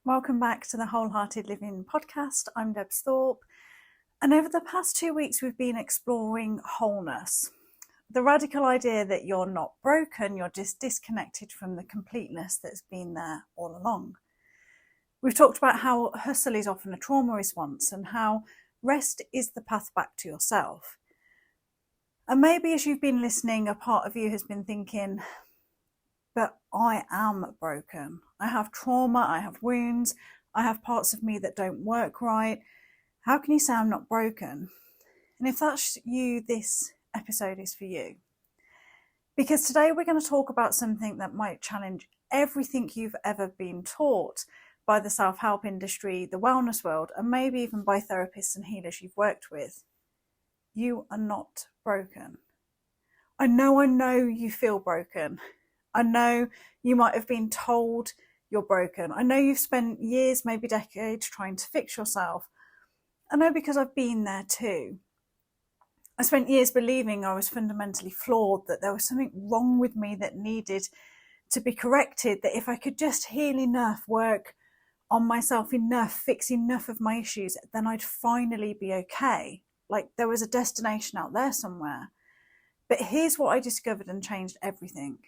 Welcome back to the Wholehearted Living podcast. I'm Debs Thorpe, and over the past 2 weeks we've been exploring wholeness. The radical idea that you're not broken, you're just disconnected from the completeness that's been there all along. We've talked about how hustle is often a trauma response and how rest is the path back to yourself. And maybe as you've been listening, a part of you has been thinking, but I am broken. I have trauma, I have wounds, I have parts of me that don't work right. How can you say I'm not broken? And if that's you, this episode is for you. Because today we're going to talk about something that might challenge everything you've ever been taught by the self-help industry, the wellness world, and maybe even by therapists and healers you've worked with. You are not broken. I know you feel broken. I know you might have been told you're broken. I know you've spent years, maybe decades, trying to fix yourself. I know because I've been there too. I spent years believing I was fundamentally flawed, that there was something wrong with me that needed to be corrected, that if I could just heal enough, work on myself enough, fix enough of my issues, then I'd finally be okay. Like there was a destination out there somewhere. But here's what I discovered and changed everything.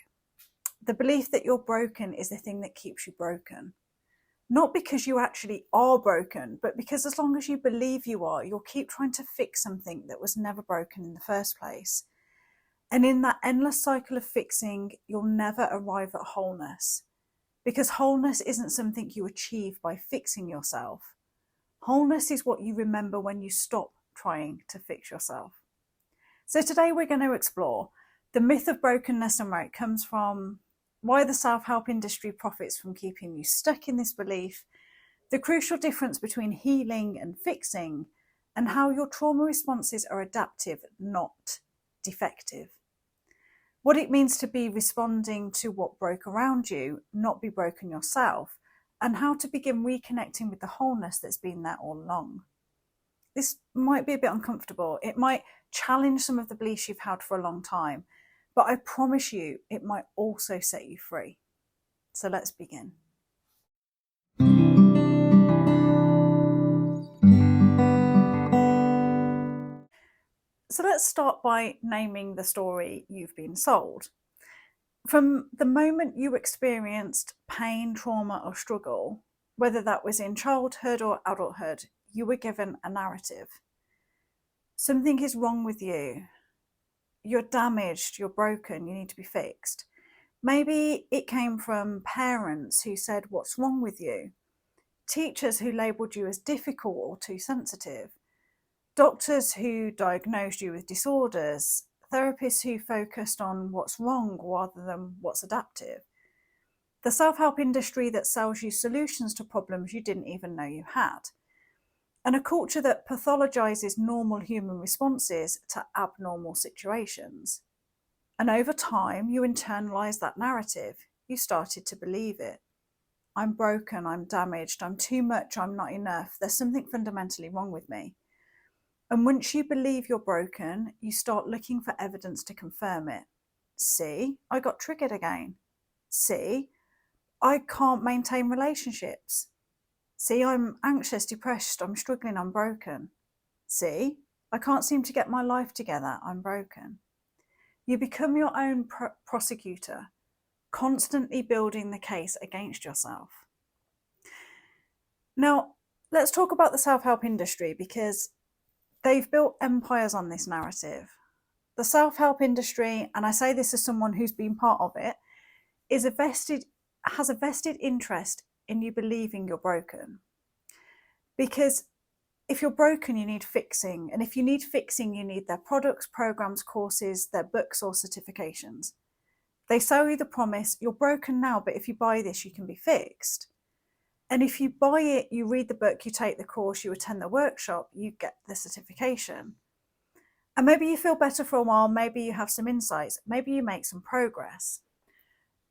The belief that you're broken is the thing that keeps you broken. Not because you actually are broken, but because as long as you believe you are, you'll keep trying to fix something that was never broken in the first place. And in that endless cycle of fixing, you'll never arrive at wholeness. Because wholeness isn't something you achieve by fixing yourself. Wholeness is what you remember when you stop trying to fix yourself. So today we're going to explore the myth of brokenness and where it comes from, why the self-help industry profits from keeping you stuck in this belief, the crucial difference between healing and fixing, and how your trauma responses are adaptive, not defective. What it means to be responding to what broke around you, not be broken yourself, and how to begin reconnecting with the wholeness that's been there all along. This might be a bit uncomfortable. It might challenge some of the beliefs you've had for a long time. But I promise you, it might also set you free. So let's begin. So let's start by naming the story you've been sold. From the moment you experienced pain, trauma, or struggle, whether that was in childhood or adulthood, you were given a narrative. Something is wrong with you. You're damaged, you're broken, you need to be fixed. Maybe it came from parents who said, what's wrong with you? Teachers who labelled you as difficult or too sensitive. Doctors who diagnosed you with disorders. Therapists who focused on what's wrong rather than what's adaptive. The self-help industry that sells you solutions to problems you didn't even know you had. And a culture that pathologizes normal human responses to abnormal situations. And over time, you internalized that narrative. You started to believe it. I'm broken, I'm damaged, I'm too much, I'm not enough. There's something fundamentally wrong with me. And once you believe you're broken, you start looking for evidence to confirm it. See, I got triggered again. See, I can't maintain relationships. See, I'm anxious, depressed, I'm struggling, I'm broken. See, I can't seem to get my life together, I'm broken. You become your own prosecutor, constantly building the case against yourself. Now, let's talk about the self-help industry because they've built empires on this narrative. The self-help industry, and I say this as someone who's been part of it, has a vested interest in you believing you're broken. Because if you're broken, you need fixing. And if you need fixing, you need their products, programs, courses, their books or certifications. They sell you the promise, you're broken now, but if you buy this, you can be fixed. And if you buy it, you read the book, you take the course, you attend the workshop, you get the certification. And maybe you feel better for a while, maybe you have some insights, maybe you make some progress.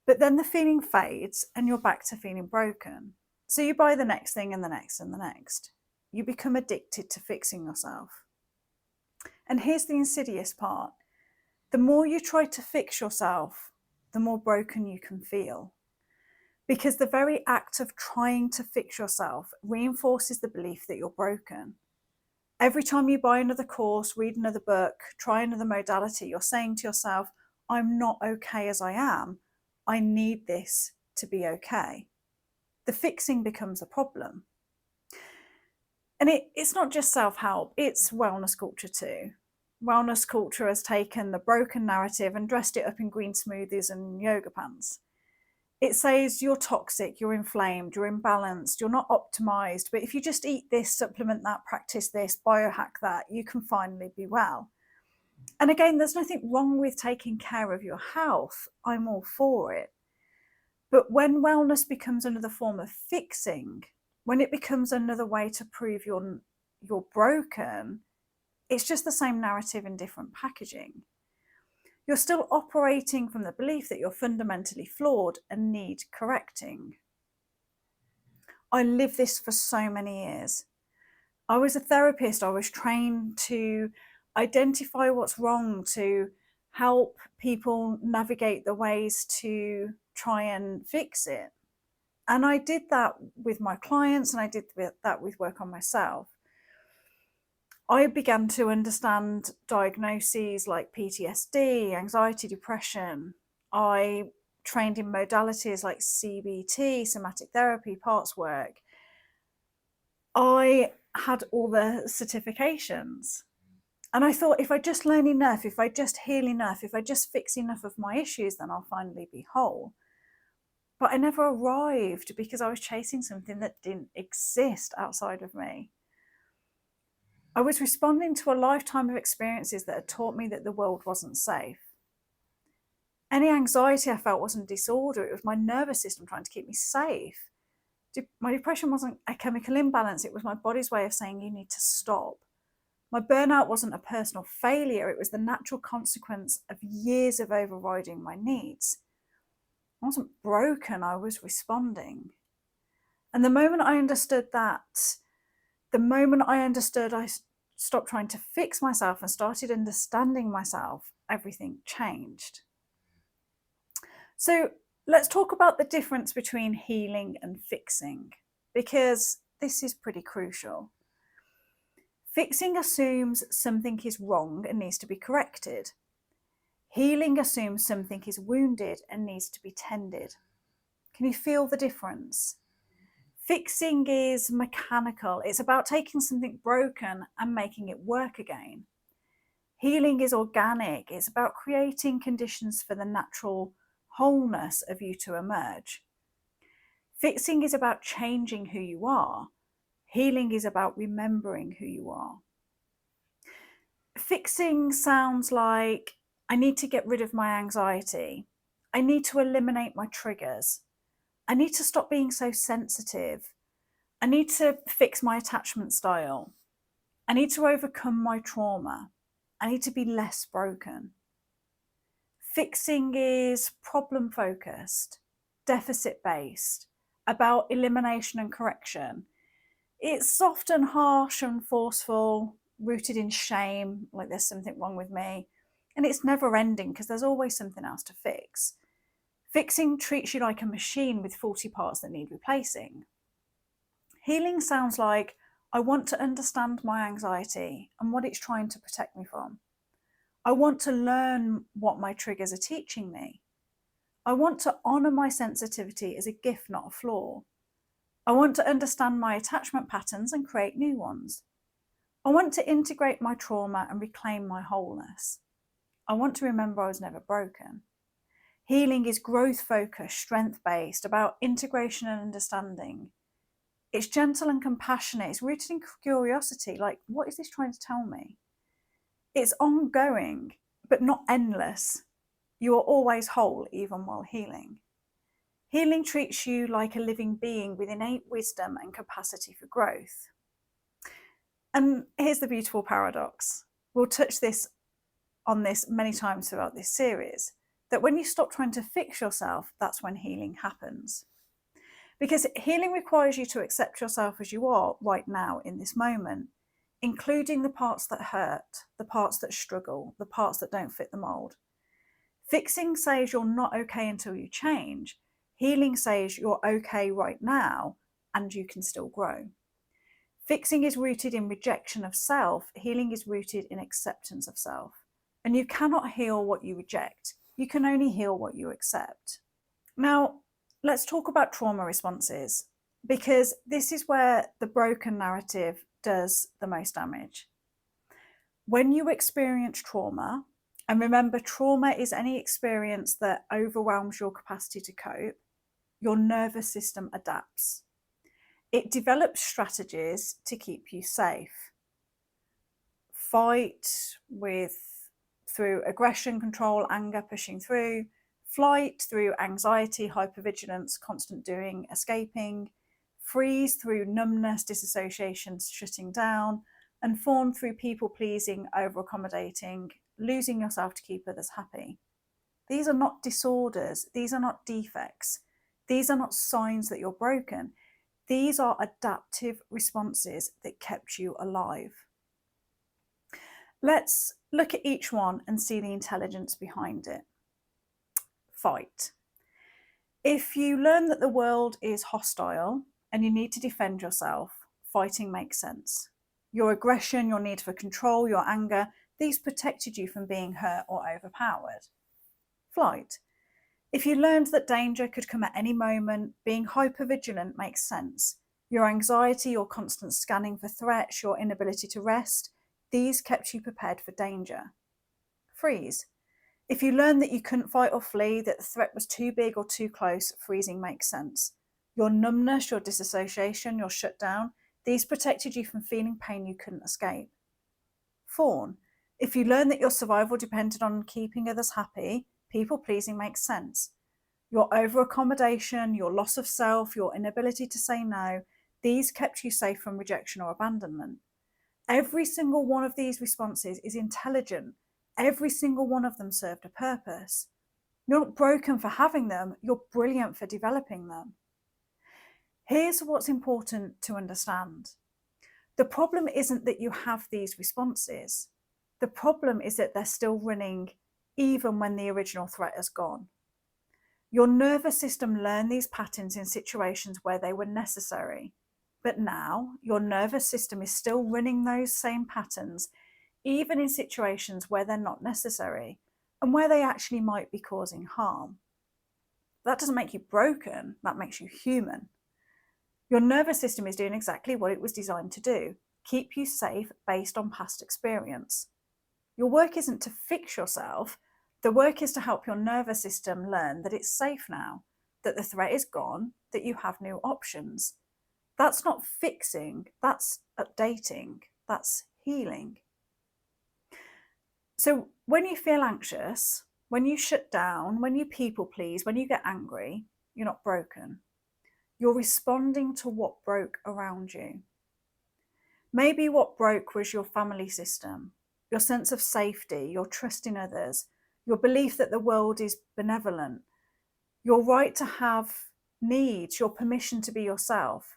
But then the feeling fades and you're back to feeling broken. So you buy the next thing and the next and the next. You become addicted to fixing yourself. And here's the insidious part. The more you try to fix yourself, the more broken you can feel. because the very act of trying to fix yourself reinforces the belief that you're broken. Every time you buy another course, read another book, try another modality, you're saying to yourself, I'm not okay as I am. I need this to be okay. The fixing becomes a problem. And it's not just self-help, it's wellness culture too. Wellness culture has taken the broken narrative and dressed it up in green smoothies and yoga pants. It says you're toxic, you're inflamed, you're imbalanced, you're not optimized, but if you just eat this, supplement that, practice this, biohack that, you can finally be well. And again, there's nothing wrong with taking care of your health. I'm all for it. But when wellness becomes another form of fixing, when it becomes another way to prove you're broken, it's just the same narrative in different packaging. You're still operating from the belief that you're fundamentally flawed and need correcting. I lived this for so many years. I was a therapist. I was trained to identify what's wrong, to help people navigate the ways to try and fix it. And I did that with my clients, and I did that with work on myself. I began to understand diagnoses like PTSD, anxiety, depression. I trained in modalities like CBT, somatic therapy, parts work. I had all the certifications. And I thought, if I just learn enough, if I just heal enough, if I just fix enough of my issues, then I'll finally be whole. But I never arrived because I was chasing something that didn't exist outside of me. I was responding to a lifetime of experiences that had taught me that the world wasn't safe. Any anxiety I felt wasn't disorder, it was my nervous system trying to keep me safe. My depression wasn't a chemical imbalance, it was my body's way of saying you need to stop. My burnout wasn't a personal failure, it was the natural consequence of years of overriding my needs. I wasn't broken, I was responding. And the moment I understood that, I stopped trying to fix myself and started understanding myself, everything changed. So let's talk about the difference between healing and fixing, because this is pretty crucial. Fixing assumes something is wrong and needs to be corrected. Healing assumes something is wounded and needs to be tended. Can you feel the difference? Fixing is mechanical. It's about taking something broken and making it work again. Healing is organic. It's about creating conditions for the natural wholeness of you to emerge. Fixing is about changing who you are. Healing is about remembering who you are. Fixing sounds like, I need to get rid of my anxiety. I need to eliminate my triggers. I need to stop being so sensitive. I need to fix my attachment style. I need to overcome my trauma. I need to be less broken. Fixing is problem-focused, deficit-based, about elimination and correction. It's soft and harsh and forceful, rooted in shame, like there's something wrong with me. And it's never ending because there's always something else to fix. Fixing treats you like a machine with faulty parts that need replacing. Healing sounds like, I want to understand my anxiety and what it's trying to protect me from. I want to learn what my triggers are teaching me. I want to honour my sensitivity as a gift, not a flaw. I want to understand my attachment patterns and create new ones. I want to integrate my trauma and reclaim my wholeness. I want to remember I was never broken. Healing is growth-focused, strength-based, about integration and understanding. It's gentle and compassionate. It's rooted in curiosity, like, what is this trying to tell me? It's ongoing, but not endless. You are always whole, even while healing. Healing treats you like a living being with innate wisdom and capacity for growth. And here's the beautiful paradox. We'll touch on this many times throughout this series, that when you stop trying to fix yourself, that's when healing happens. Because healing requires you to accept yourself as you are right now in this moment, including the parts that hurt, the parts that struggle, the parts that don't fit the mold. Fixing says you're not okay until you change. Healing says you're okay right now and you can still grow. Fixing is rooted in rejection of self. Healing is rooted in acceptance of self. And you cannot heal what you reject. You can only heal what you accept. Now, let's talk about trauma responses, because this is where the broken narrative does the most damage. When you experience trauma, and remember, trauma is any experience that overwhelms your capacity to cope, your nervous system adapts. It develops strategies to keep you safe. Fight through aggression, control, anger, pushing through. Flight through anxiety, hypervigilance, constant doing, escaping. Freeze through numbness, disassociation, shutting down. And fawn through people pleasing, over accommodating, losing yourself to keep others happy. These are not disorders. These are not defects. These are not signs that you're broken. These are adaptive responses that kept you alive. Let's look at each one and see the intelligence behind it. Fight. If you learn that the world is hostile and you need to defend yourself, fighting makes sense. Your aggression, your need for control, your anger, these protected you from being hurt or overpowered. Flight. If you learned that danger could come at any moment, being hypervigilant makes sense. Your anxiety, your constant scanning for threats, your inability to rest, these kept you prepared for danger. Freeze. If you learned that you couldn't fight or flee, that the threat was too big or too close, freezing makes sense. Your numbness, your disassociation, your shutdown, these protected you from feeling pain you couldn't escape. Fawn. If you learned that your survival depended on keeping others happy, people pleasing makes sense. Your over-accommodation, your loss of self, your inability to say no, these kept you safe from rejection or abandonment. Every single one of these responses is intelligent. Every single one of them served a purpose. You're not broken for having them, you're brilliant for developing them. Here's what's important to understand. The problem isn't that you have these responses. The problem is that they're still running even when the original threat has gone. Your nervous system learned these patterns in situations where they were necessary. But now your nervous system is still running those same patterns, even in situations where they're not necessary and where they actually might be causing harm. That doesn't make you broken, that makes you human. Your nervous system is doing exactly what it was designed to do, keep you safe based on past experience. Your work isn't to fix yourself, the work is to help your nervous system learn that it's safe now, that the threat is gone, that you have new options. That's not fixing, that's updating, that's healing. So when you feel anxious, when you shut down, when you people please, when you get angry, you're not broken. You're responding to what broke around you. Maybe what broke was your family system, your sense of safety, your trust in others, your belief that the world is benevolent, your right to have needs, your permission to be yourself.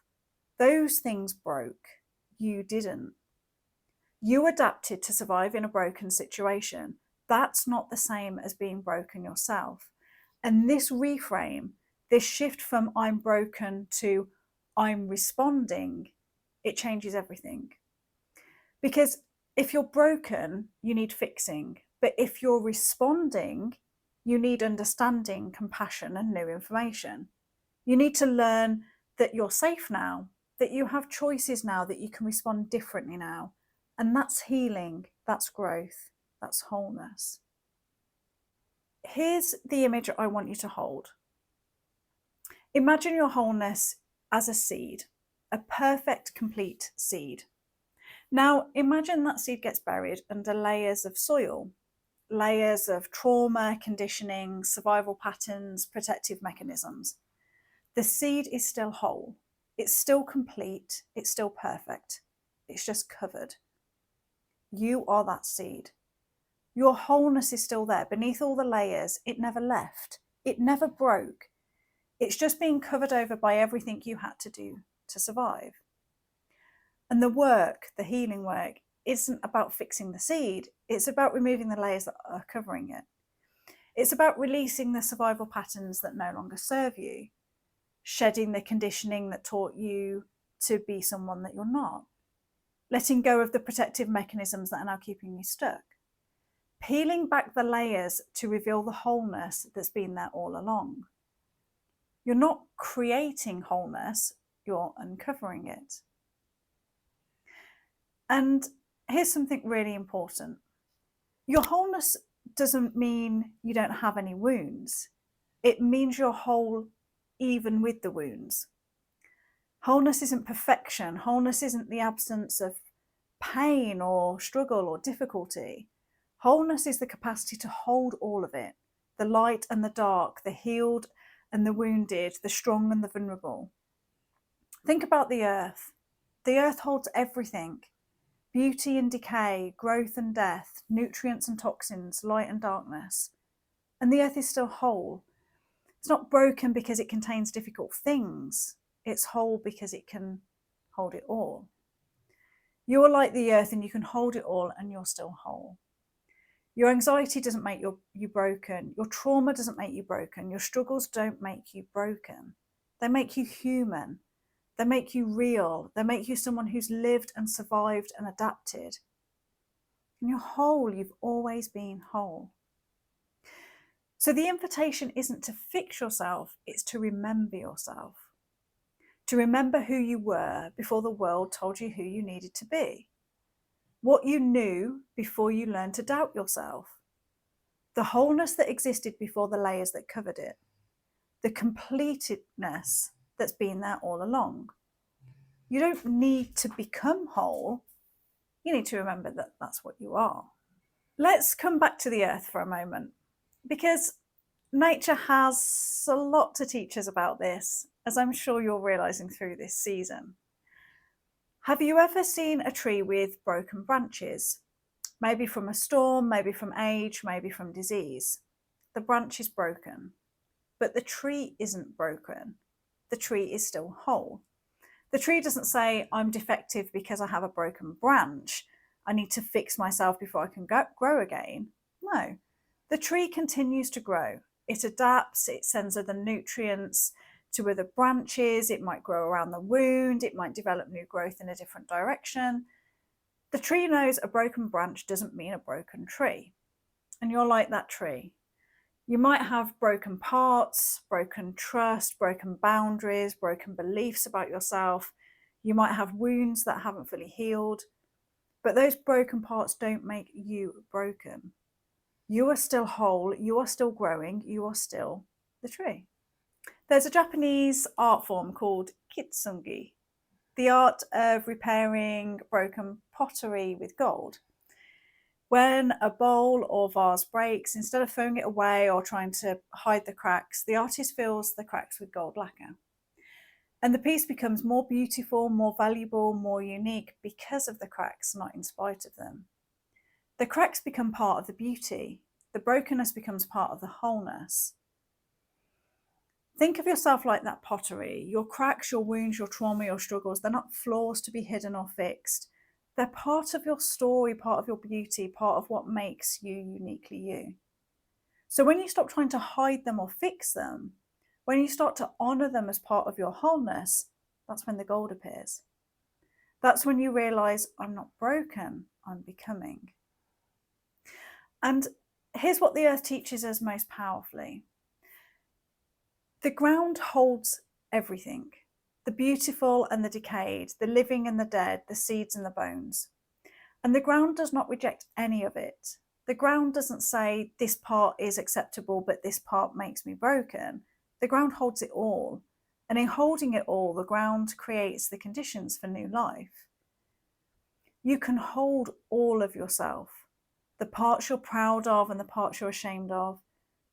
Those things broke. You didn't. You adapted to survive in a broken situation. That's not the same as being broken yourself. And this reframe, this shift from I'm broken to I'm responding, it changes everything. Because if you're broken, you need fixing. But if you're responding, you need understanding, compassion, and new information. You need to learn that you're safe now, that you have choices now, that you can respond differently now. And that's healing, that's growth, that's wholeness. Here's the image I want you to hold. Imagine your wholeness as a seed, a perfect, complete seed. Now, imagine that seed gets buried under layers of soil, layers of trauma, conditioning, survival patterns, protective mechanisms. The seed is still whole. It's still complete. It's still perfect. It's just covered. You are that seed. Your wholeness is still there. Beneath all the layers, it never left. It never broke. It's just being covered over by everything you had to do to survive. And the work, the healing work, isn't about fixing the seed. It's about removing the layers that are covering it. It's about releasing the survival patterns that no longer serve you, shedding the conditioning that taught you to be someone that you're not, letting go of the protective mechanisms that are now keeping you stuck, peeling back the layers to reveal the wholeness that's been there all along. You're not creating wholeness, you're uncovering it. And here's something really important. Your wholeness doesn't mean you don't have any wounds. It means you're whole even with the wounds. Wholeness isn't perfection. Wholeness isn't the absence of pain or struggle or difficulty. Wholeness is the capacity to hold all of it, the light and the dark, the healed and the wounded, the strong and the vulnerable. Think about the earth. The earth holds everything: beauty and decay, growth and death, nutrients and toxins, light and darkness. And the earth is still whole. It's not broken because it contains difficult things. It's whole because it can hold it all. You're like the earth and you can hold it all and you're still whole. Your anxiety doesn't make you broken. Your trauma doesn't make you broken. Your struggles don't make you broken. They make you human. They make you real. They make you someone who's lived and survived and adapted. And you're whole. You've always been whole. So the invitation isn't to fix yourself, it's to remember yourself. To remember who you were before the world told you who you needed to be. What you knew before you learned to doubt yourself. The wholeness that existed before the layers that covered it. The completedness that's been there all along. You don't need to become whole. You need to remember that that's what you are. Let's come back to the earth for a moment, because nature has a lot to teach us about this, as I'm sure you're realizing through this season. Have you ever seen a tree with broken branches? Maybe from a storm, maybe from age, maybe from disease. The branch is broken, but the tree isn't broken. The tree is still whole. The tree doesn't say, I'm defective because I have a broken branch. I need to fix myself before I can grow again. No, the tree continues to grow. It adapts, it sends other nutrients to other branches, it might grow around the wound, it might develop new growth in a different direction. The tree knows a broken branch doesn't mean a broken tree. And you're like that tree. You might have broken parts, broken trust, broken boundaries, broken beliefs about yourself. You might have wounds that haven't fully healed, but those broken parts don't make you broken. You are still whole, you are still growing, you are still the tree. There's a Japanese art form called Kintsugi, the art of repairing broken pottery with gold. When a bowl or vase breaks, instead of throwing it away or trying to hide the cracks, the artist fills the cracks with gold lacquer. And the piece becomes more beautiful, more valuable, more unique because of the cracks, not in spite of them. The cracks become part of the beauty. The brokenness becomes part of the wholeness. Think of yourself like that pottery. Your cracks, your wounds, your trauma, your struggles, they're not flaws to be hidden or fixed. They're part of your story, part of your beauty, part of what makes you uniquely you. So when you stop trying to hide them or fix them, when you start to honor them as part of your wholeness, that's when the gold appears. That's when you realize, I'm not broken, I'm becoming. And here's what the earth teaches us most powerfully. The ground holds everything. The beautiful and the decayed, the living and the dead, the seeds and the bones. And the ground does not reject any of it. The ground doesn't say this part is acceptable, but this part makes me broken. The ground holds it all. And in holding it all, the ground creates the conditions for new life. You can hold all of yourself, the parts you're proud of and the parts you're ashamed of,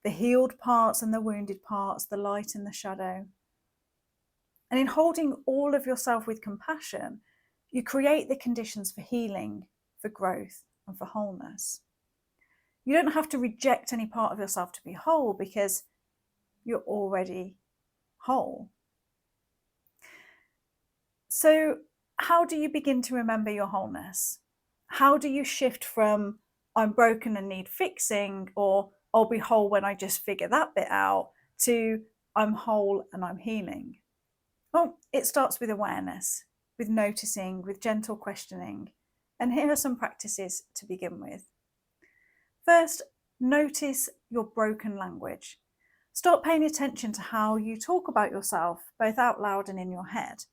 the healed parts and the wounded parts, the light and the shadow. And in holding all of yourself with compassion, you create the conditions for healing, for growth, and for wholeness. You don't have to reject any part of yourself to be whole because you're already whole. So, how do you begin to remember your wholeness? How do you shift from I'm broken and need fixing, or I'll be whole when I just figure that bit out, to I'm whole and I'm healing. Well, it starts with awareness, with noticing, with gentle questioning. And here are some practices to begin with. First, notice your broken language. Start paying attention to how you talk about yourself, both out loud and in your head.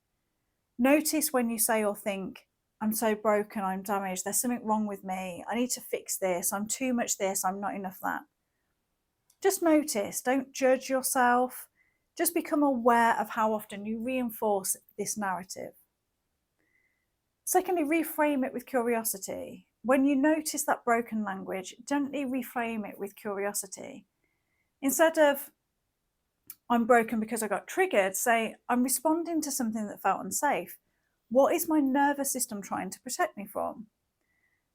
Notice when you say or think, I'm so broken, I'm damaged, there's something wrong with me, I need to fix this, I'm too much this, I'm not enough that. Just notice, don't judge yourself. Just become aware of how often you reinforce this narrative. Secondly, reframe it with curiosity. When you notice that broken language, gently reframe it with curiosity. Instead of, I'm broken because I got triggered, say, I'm responding to something that felt unsafe. What is my nervous system trying to protect me from?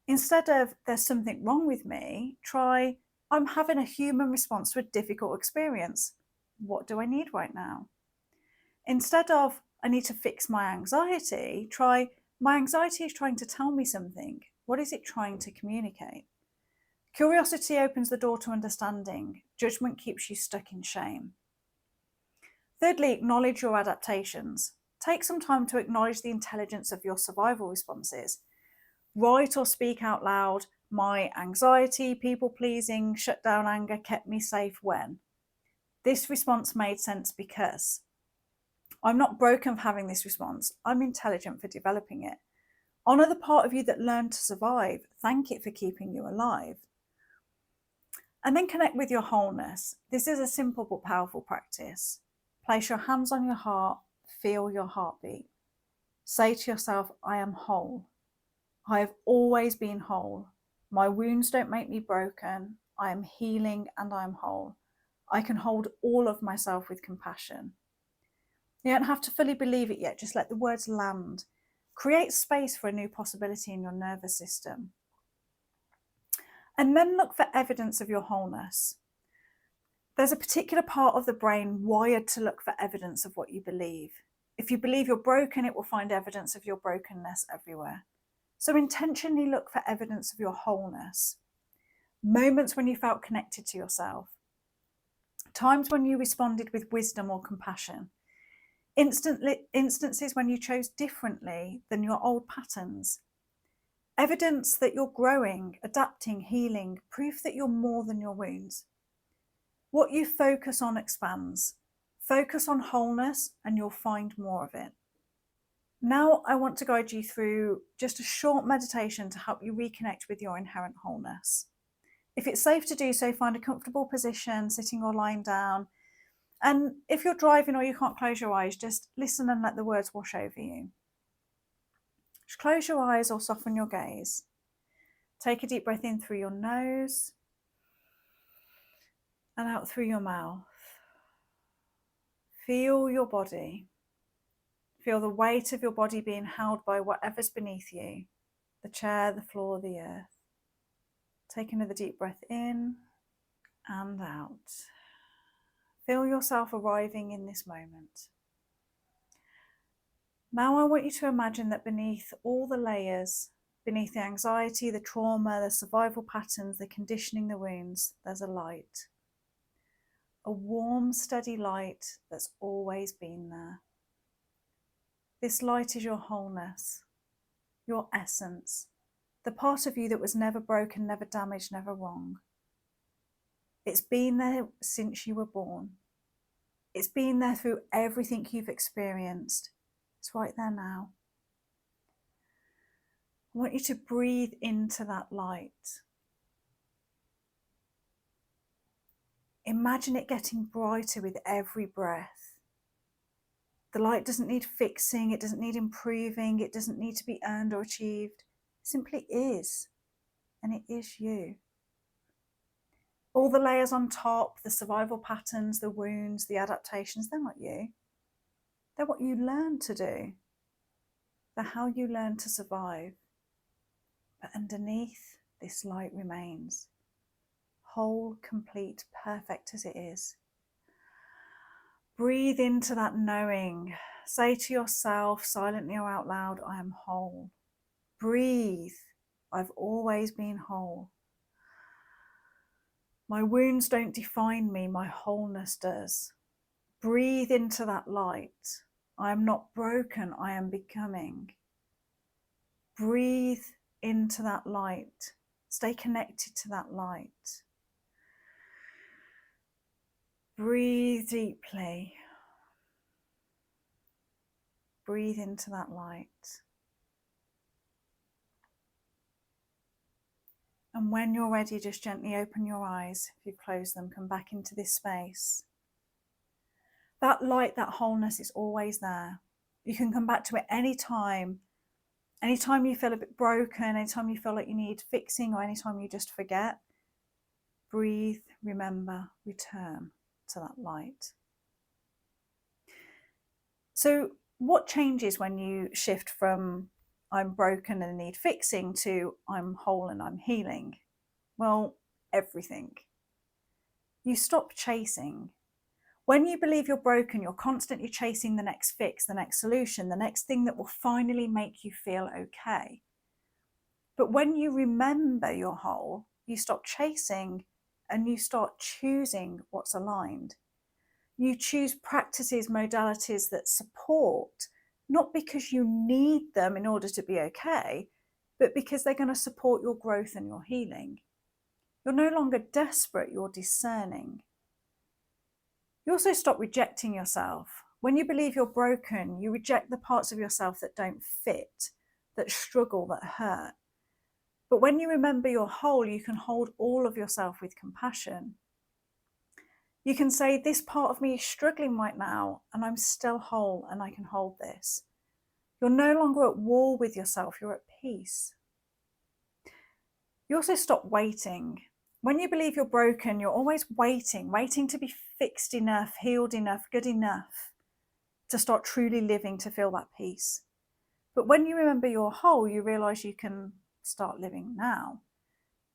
Instead of, there's something wrong with me, try, I'm having a human response to a difficult experience. What do I need right now? Instead of, I need to fix my anxiety, try, my anxiety is trying to tell me something. What is it trying to communicate? Curiosity opens the door to understanding. Judgment keeps you stuck in shame. Thirdly, acknowledge your adaptations. Take some time to acknowledge the intelligence of your survival responses. Write or speak out loud, my anxiety, people-pleasing, shut-down anger kept me safe when. This response made sense because. I'm not broken for having this response. I'm intelligent for developing it. Honour the part of you that learned to survive. Thank it for keeping you alive. And then connect with your wholeness. This is a simple but powerful practice. Place your hands on your heart. Feel your heartbeat. Say to yourself, I am whole. I have always been whole. My wounds don't make me broken. I am healing and I am whole. I can hold all of myself with compassion. You don't have to fully believe it yet, just let the words land. Create space for a new possibility in your nervous system. And then look for evidence of your wholeness. There's a particular part of the brain wired to look for evidence of what you believe. If you believe you're broken, it will find evidence of your brokenness everywhere. So intentionally look for evidence of your wholeness. Moments when you felt connected to yourself. Times when you responded with wisdom or compassion. Instances when you chose differently than your old patterns. Evidence that you're growing, adapting, healing, proof that you're more than your wounds. What you focus on expands. Focus on wholeness and you'll find more of it. Now I want to guide you through just a short meditation to help you reconnect with your inherent wholeness. If it's safe to do so, find a comfortable position, sitting or lying down. And if you're driving or you can't close your eyes, just listen and let the words wash over you. Just close your eyes or soften your gaze. Take a deep breath in through your nose and out through your mouth. Feel your body. Feel the weight of your body being held by whatever's beneath you, the chair, the floor, the earth. Take another deep breath in and out. Feel yourself arriving in this moment. Now I want you to imagine that beneath all the layers, beneath the anxiety, the trauma, the survival patterns, the conditioning, the wounds, there's a light. A warm, steady light that's always been there. This light is your wholeness, your essence, the part of you that was never broken, never damaged, never wrong. It's been there since you were born. It's been there through everything you've experienced. It's right there now. I want you to breathe into that light. Imagine it getting brighter with every breath. The light doesn't need fixing, it doesn't need improving, it doesn't need to be earned or achieved. It simply is, and it is you. All the layers on top, the survival patterns, the wounds, the adaptations, they're not you. They're what you learn to do. They're how you learn to survive. But underneath, this light remains. Whole, complete, perfect as it is. Breathe into that knowing. Say to yourself, silently or out loud, I am whole. Breathe. I've always been whole. My wounds don't define me, my wholeness does. Breathe into that light. I am not broken, I am becoming. Breathe into that light. Stay connected to that light. Breathe deeply. Breathe into that light. And when you're ready, just gently open your eyes. If you've closed them, come back into this space. That light, that wholeness is always there. You can come back to it anytime. Anytime you feel a bit broken, anytime you feel like you need fixing, or anytime you just forget, breathe, remember, return to that light. So what changes when you shift from I'm broken and need fixing to I'm whole and I'm healing? Well, everything. You stop chasing. When you believe you're broken, you're constantly chasing the next fix, the next solution, the next thing that will finally make you feel okay. But when you remember you're whole, you stop chasing and you start choosing what's aligned. You choose practices, modalities that support, not because you need them in order to be okay, but because they're going to support your growth and your healing. You're no longer desperate, you're discerning. You also stop rejecting yourself. When you believe you're broken, you reject the parts of yourself that don't fit, that struggle, that hurt. But when you remember you're whole, you can hold all of yourself with compassion. You can say, this part of me is struggling right now, and I'm still whole, and I can hold this. You're no longer at war with yourself, you're at peace. You also stop waiting. When you believe you're broken, you're always waiting to be fixed enough, healed enough, good enough to start truly living, to feel that peace. But when you remember you're whole, you realize you can start living now.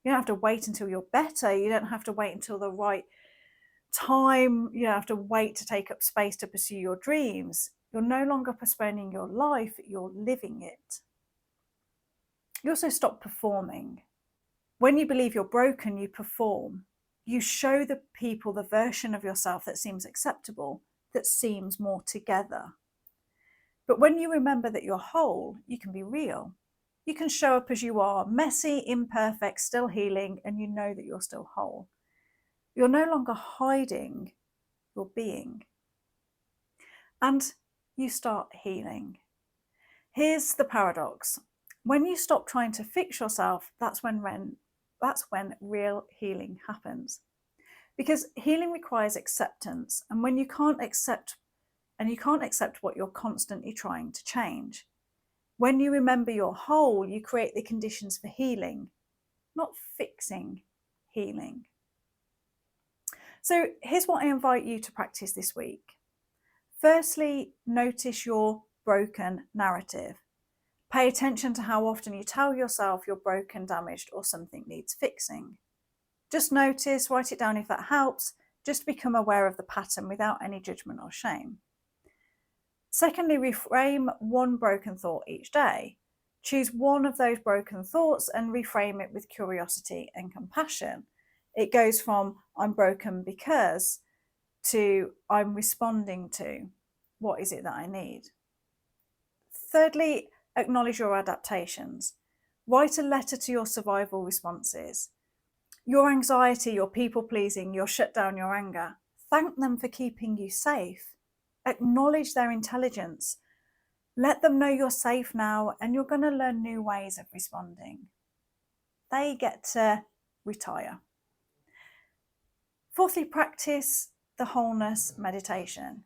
You don't have to wait until you're better. You don't have to wait until the right time. You don't have to wait to take up space to pursue your dreams. You're no longer postponing your life, you're living it. You also stop performing. When you believe you're broken, you perform. You show the people the version of yourself that seems acceptable, that seems more together. But when you remember that you're whole, you can be real. You can show up as you are, messy, imperfect, still healing, and you know that you're still whole. You're no longer hiding, you're being. And you start healing. Here's the paradox. When you stop trying to fix yourself, that's when real healing happens. Because healing requires acceptance, and when you can't accept what you're constantly trying to change. When you remember you're whole, you create the conditions for healing, not fixing, healing. So here's what I invite you to practice this week. Firstly, notice your broken narrative. Pay attention to how often you tell yourself you're broken, damaged, or something needs fixing. Just notice, write it down if that helps. Just become aware of the pattern without any judgment or shame. Secondly, reframe one broken thought each day. Choose one of those broken thoughts and reframe it with curiosity and compassion. It goes from I'm broken because to I'm responding to what is it that I need. Thirdly, acknowledge your adaptations. Write a letter to your survival responses. Your anxiety, your people pleasing, your shutdown, your anger. Thank them for keeping you safe. Acknowledge their intelligence. Let them know you're safe now and you're going to learn new ways of responding. They get to retire. Fourthly, practice the wholeness meditation.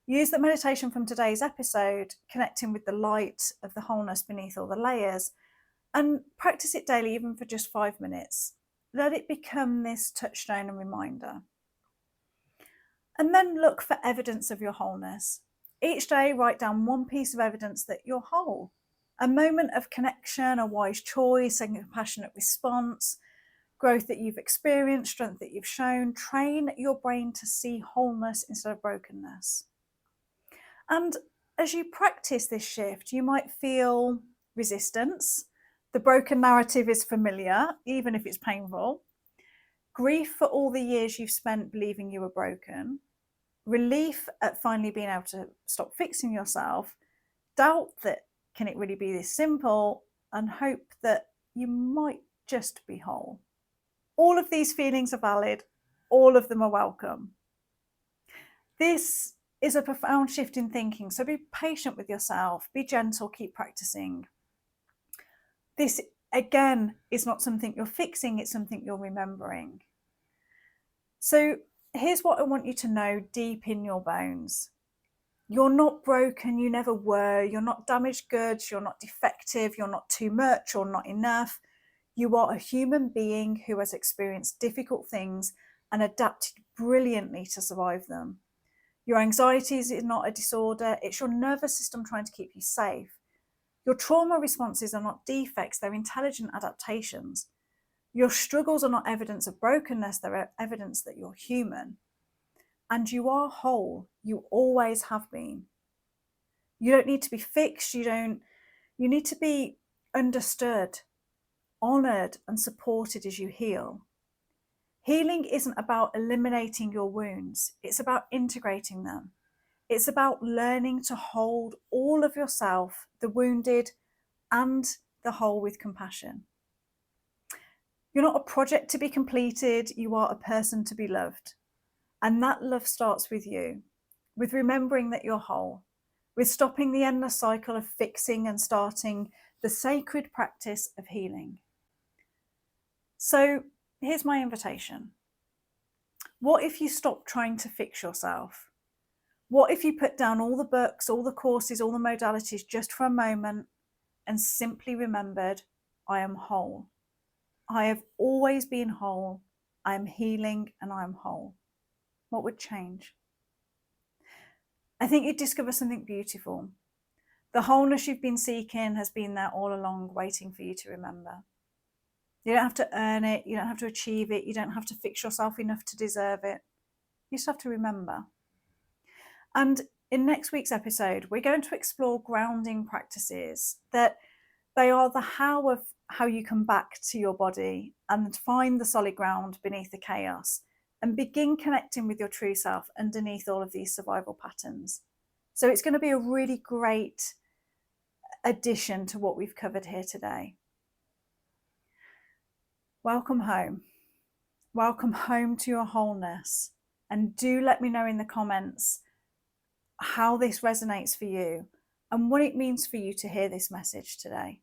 Use the meditation from today's episode, connecting with the light of the wholeness beneath all the layers, and practice it daily, even for just 5 minutes. Let it become this touchstone and reminder. And then look for evidence of your wholeness. Each day, write down one piece of evidence that you're whole. A moment of connection, a wise choice, a compassionate response, growth that you've experienced, strength that you've shown. Train your brain to see wholeness instead of brokenness. And as you practice this shift, you might feel resistance. The broken narrative is familiar, even if it's painful. grief for all the years you've spent believing you were broken, relief at finally being able to stop fixing yourself, doubt that can it really be this simple, and hope that you might just be whole. All of these feelings are valid. All of them are welcome. This is a profound shift in thinking, so be patient with yourself, be gentle, keep practicing. This, again, is not something you're fixing, it's something you're remembering. So here's what I want you to know deep in your bones. You're not broken, you never were. You're not damaged goods, you're not defective, you're not too much or not enough. You are a human being who has experienced difficult things and adapted brilliantly to survive them. Your anxieties is not a disorder, it's your nervous system trying to keep you safe. Your trauma responses are not defects, they're intelligent adaptations. Your struggles are not evidence of brokenness, they're evidence that you're human. And you are whole, you always have been. You don't need to be fixed, you need to be understood, honoured and supported as you heal. Healing isn't about eliminating your wounds, it's about integrating them. It's about learning to hold all of yourself, the wounded and the whole, with compassion. You're not a project to be completed, you are a person to be loved. And that love starts with you, with remembering that you're whole, with stopping the endless cycle of fixing and starting the sacred practice of healing. So here's my invitation. What if you stopped trying to fix yourself? What if you put down all the books, all the courses, all the modalities just for a moment and simply remembered, I am whole. I have always been whole. I am healing and I am whole. What would change? I think you'd discover something beautiful. The wholeness you've been seeking has been there all along, waiting for you to remember. You don't have to earn it, you don't have to achieve it, you don't have to fix yourself enough to deserve it. You just have to remember. And in next week's episode, we're going to explore grounding practices, that they are the how of how you come back to your body and find the solid ground beneath the chaos and begin connecting with your true self underneath all of these survival patterns. So it's going to be a really great addition to what we've covered here today. Welcome home. Welcome home to your wholeness. And do let me know in the comments how this resonates for you and what it means for you to hear this message today.